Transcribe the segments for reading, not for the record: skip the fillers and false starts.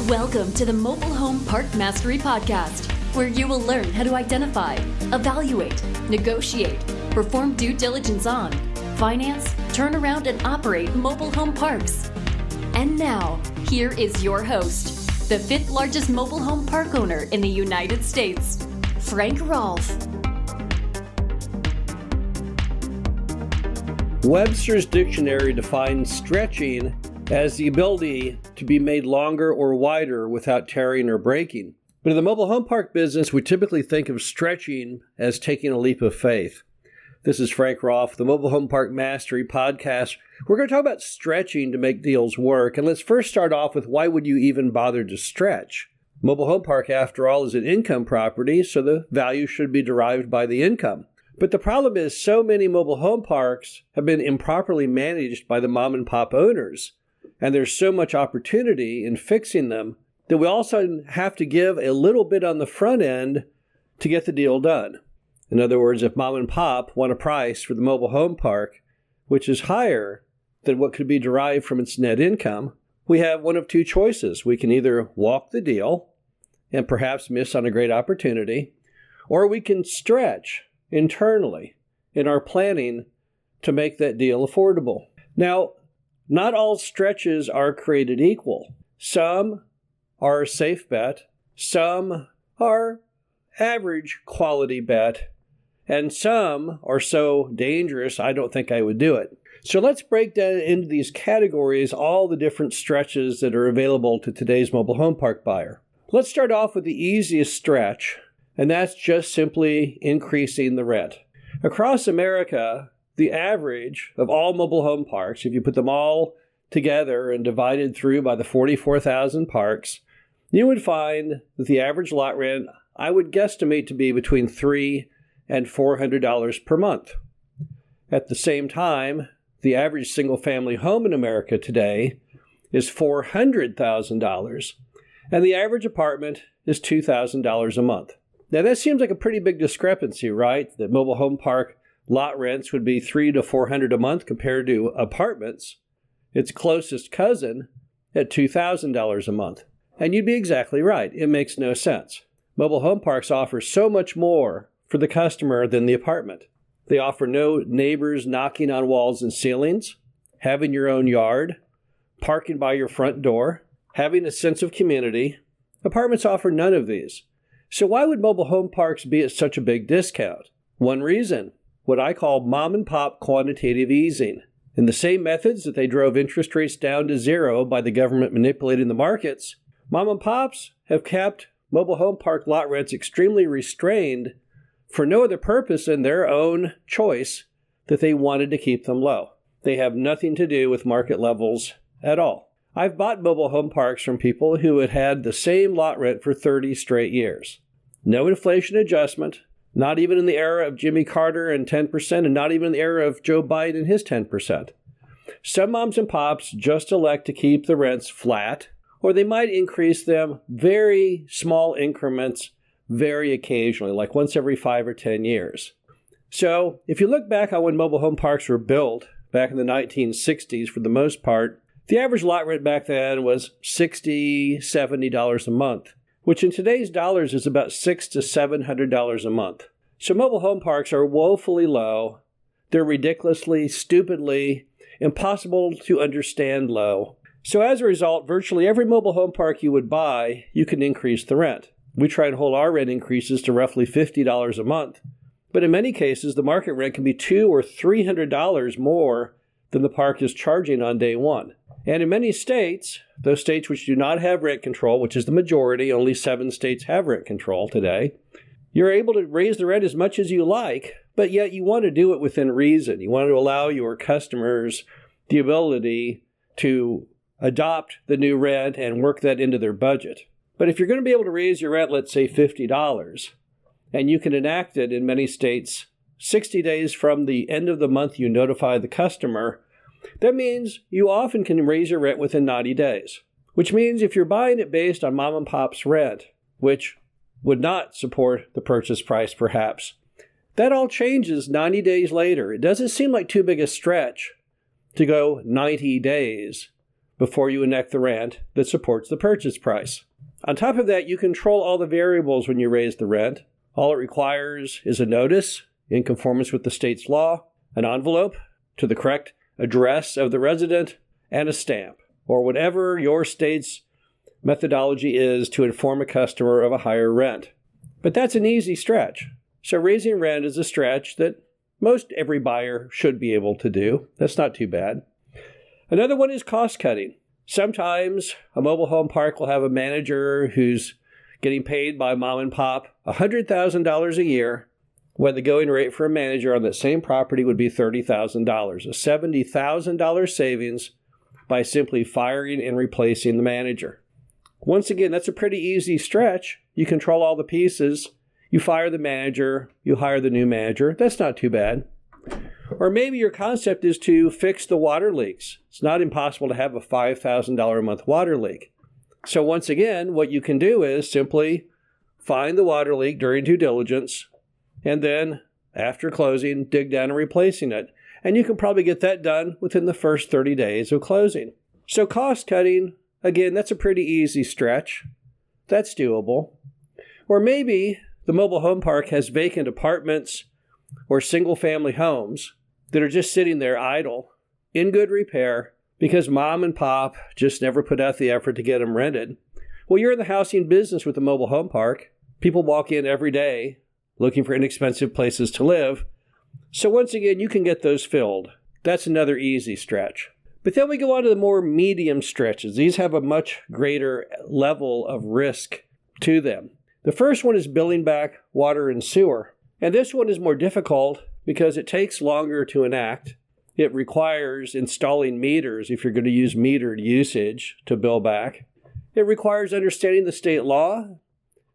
Welcome to the Mobile Home Park Mastery Podcast, where you will learn how to identify, evaluate, negotiate, perform due diligence on, finance, turn around, and operate mobile home parks. And now, here is your host, the fifth largest mobile home park owner in the United States, Frank Rolfe. Webster's Dictionary defines stretching as the ability to be made longer or wider without tearing or breaking. But in the mobile home park business, we typically think of stretching as taking a leap of faith. This is Frank Rolfe, the Mobile Home Park Mastery Podcast. We're going to talk about stretching to make deals work. And let's first start off with why would you even bother to stretch? Mobile home park, after all, is an income property, so the value should be derived by the income. But the problem is so many mobile home parks have been improperly managed by the mom and pop owners. And there's so much opportunity in fixing them that we also have to give a little bit on the front end to get the deal done. In other words, if mom and pop want a price for the mobile home park, which is higher than what could be derived from its net income, we have one of two choices. We can either walk the deal and perhaps miss on a great opportunity, or we can stretch internally in our planning to make that deal affordable. Now, not all stretches are created equal. Some are a safe bet, some are average quality bet, and some are so dangerous I don't think I would do it. So let's break down into these categories all the different stretches that are available to today's mobile home park buyer. Let's start off with the easiest stretch, and that's just simply increasing the rent. Across America, the average of all mobile home parks, if you put them all together and divided through by the 44,000 parks, you would find that the average lot rent, I would guesstimate to be between $300 and $400 per month. At the same time, the average single-family home in America today is $400,000, and the average apartment is $2,000 a month. Now, that seems like a pretty big discrepancy, right? That mobile home park lot rents would be $300 to $400 a month compared to apartments, its closest cousin, at $2,000 a month. And you'd be exactly right. It makes no sense. Mobile home parks offer so much more for the customer than the apartment. They offer no neighbors knocking on walls and ceilings, having your own yard, parking by your front door, having a sense of community. Apartments offer none of these. So why would mobile home parks be at such a big discount? One reason: what I call mom and pop quantitative easing. In the same methods that they drove interest rates down to zero by the government manipulating the markets, mom and pops have kept mobile home park lot rents extremely restrained for no other purpose than their own choice that they wanted to keep them low. They have nothing to do with market levels at all. I've bought mobile home parks from people who had had the same lot rent for 30 straight years. No inflation adjustment, not even in the era of Jimmy Carter and 10%, and not even in the era of Joe Biden and his 10%. Some moms and pops just elect to keep the rents flat, or they might increase them very small increments very occasionally, like once every 5 or 10 years. So if you look back on when mobile home parks were built, back in the 1960s for the most part, the average lot rent back then was $60, $70 a month, which in today's dollars is about $600 to $700 a month. So mobile home parks are woefully low. They're ridiculously, stupidly, impossible to understand low. So as a result, virtually every mobile home park you would buy, you can increase the rent. We try and hold our rent increases to roughly $50 a month. But in many cases, the market rent can be $200 or $300 more than the park is charging on day one. And in many states, those states which do not have rent control, which is the majority, only 7 states have rent control today, you're able to raise the rent as much as you like, but yet you want to do it within reason. You want to allow your customers the ability to adopt the new rent and work that into their budget. But if you're going to be able to raise your rent, let's say $50, and you can enact it in many states 60 days from the end of the month you notify the customer, that means you often can raise your rent within 90 days, which means if you're buying it based on mom and pop's rent, which would not support the purchase price perhaps, that all changes 90 days later. It doesn't seem like too big a stretch to go 90 days before you enact the rent that supports the purchase price. On top of that, you control all the variables when you raise the rent. All it requires is a notice in conformance with the state's law, an envelope to the correct address of the resident, and a stamp, or whatever your state's methodology is to inform a customer of a higher rent. But that's an easy stretch. So raising rent is a stretch that most every buyer should be able to do. That's not too bad. Another one is cost cutting. Sometimes a mobile home park will have a manager who's getting paid by mom and pop $100,000 a year, when the going rate for a manager on that same property would be $30,000, a $70,000 savings by simply firing and replacing the manager. Once again, that's a pretty easy stretch. You control all the pieces. You fire the manager. You hire the new manager. That's not too bad. Or maybe your concept is to fix the water leaks. It's not impossible to have a $5,000 a month water leak. So once again, what you can do is simply find the water leak during due diligence, and then after closing, dig down and replacing it. And you can probably get that done within the first 30 days of closing. So cost cutting, again, that's a pretty easy stretch. That's doable. Or maybe the mobile home park has vacant apartments or single-family homes that are just sitting there idle, in good repair, because mom and pop just never put out the effort to get them rented. Well, you're in the housing business with the mobile home park. People walk in every day looking for inexpensive places to live. So once again, you can get those filled. That's another easy stretch. But then we go on to the more medium stretches. These have a much greater level of risk to them. The first one is billing back water and sewer. And this one is more difficult because it takes longer to enact. It requires installing meters if you're going to use metered usage to bill back. It requires understanding the state law,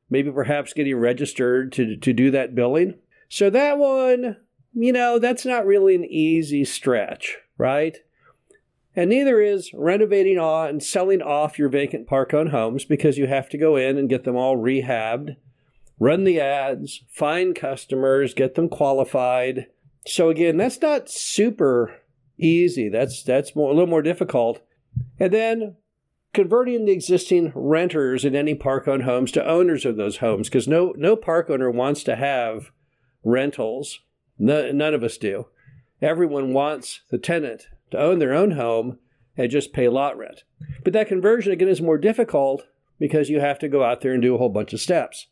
maybe perhaps getting registered to do that billing. So that one, that's not really an easy stretch, right? And neither is renovating on and selling off your vacant park-owned homes, because you have to go in and get them all rehabbed, run the ads, find customers, get them qualified. So again, that's not super easy. That's a little more difficult. And then converting the existing renters in any park-owned homes to owners of those homes, because no park owner wants to have rentals. None of us do. Everyone wants the tenant to own their own home and just pay lot rent. But that conversion, again, is more difficult because you have to go out there and do a whole bunch of steps.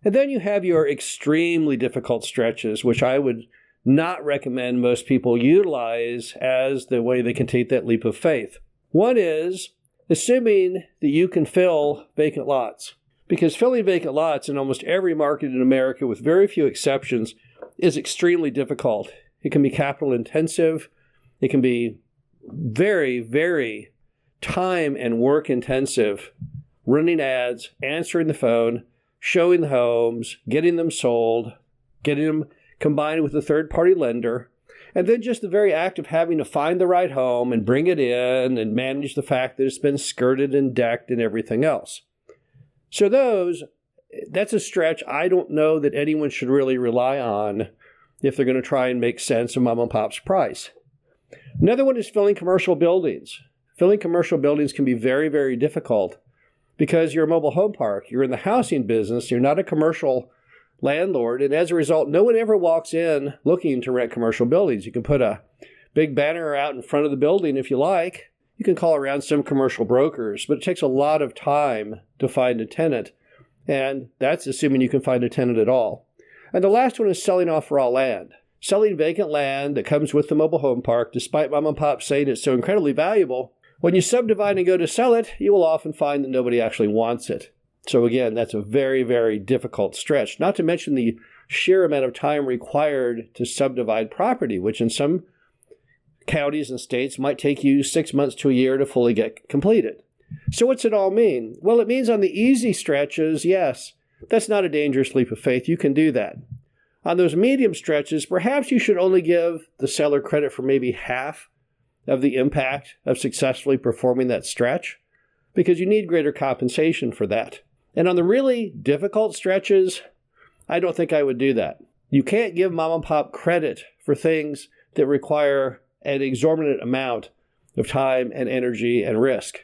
And then you have your extremely difficult stretches, which I would not recommend most people utilize as the way they can take that leap of faith. One is assuming that you can fill vacant lots, because filling vacant lots in almost every market in America, with very few exceptions, is extremely difficult. It can be capital intensive. It can be very, very time and work intensive, running ads, answering the phone, showing the homes, getting them sold, getting them combined with a third-party lender, and then just the very act of having to find the right home and bring it in and manage the fact that it's been skirted and decked and everything else. So that's a stretch I don't know that anyone should really rely on if they're going to try and make sense of mom and pop's price. Another one is filling commercial buildings. Filling commercial buildings can be very, very difficult because you're a mobile home park. You're in the housing business. You're not a commercial landlord. And as a result, no one ever walks in looking to rent commercial buildings. You can put a big banner out in front of the building if you like. You can call around some commercial brokers, but it takes a lot of time to find a tenant. And that's assuming you can find a tenant at all. And the last one is selling off raw land. Selling vacant land that comes with the mobile home park, despite mom and pop saying it's so incredibly valuable. When you subdivide and go to sell it, you will often find that nobody actually wants it. So again, that's a very, very difficult stretch. Not to mention the sheer amount of time required to subdivide property, which in some counties and states might take you 6 months to a year to fully get completed. So what's it all mean? Well, it means on the easy stretches, yes, that's not a dangerous leap of faith. You can do that. On those medium stretches, perhaps you should only give the seller credit for maybe half of the impact of successfully performing that stretch, because you need greater compensation for that. And on the really difficult stretches, I don't think I would do that. You can't give mom and pop credit for things that require an exorbitant amount of time and energy and risk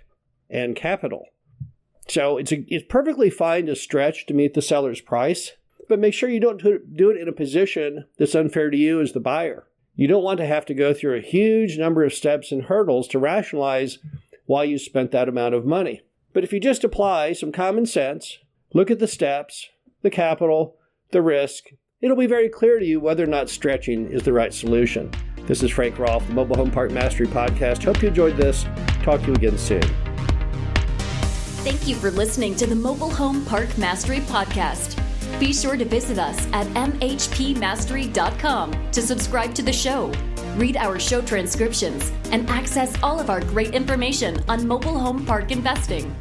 and capital. So it's perfectly fine to stretch to meet the seller's price, but make sure you don't do it in a position that's unfair to you as the buyer. You don't want to have to go through a huge number of steps and hurdles to rationalize why you spent that amount of money. But if you just apply some common sense, look at the steps, the capital, the risk, it'll be very clear to you whether or not stretching is the right solution. This is Frank Rolfe, the Mobile Home Park Mastery Podcast. Hope you enjoyed this. Talk to you again soon. Thank you for listening to the Mobile Home Park Mastery Podcast. Be sure to visit us at mhpmastery.com to subscribe to the show, read our show transcriptions, and access all of our great information on mobile home park investing.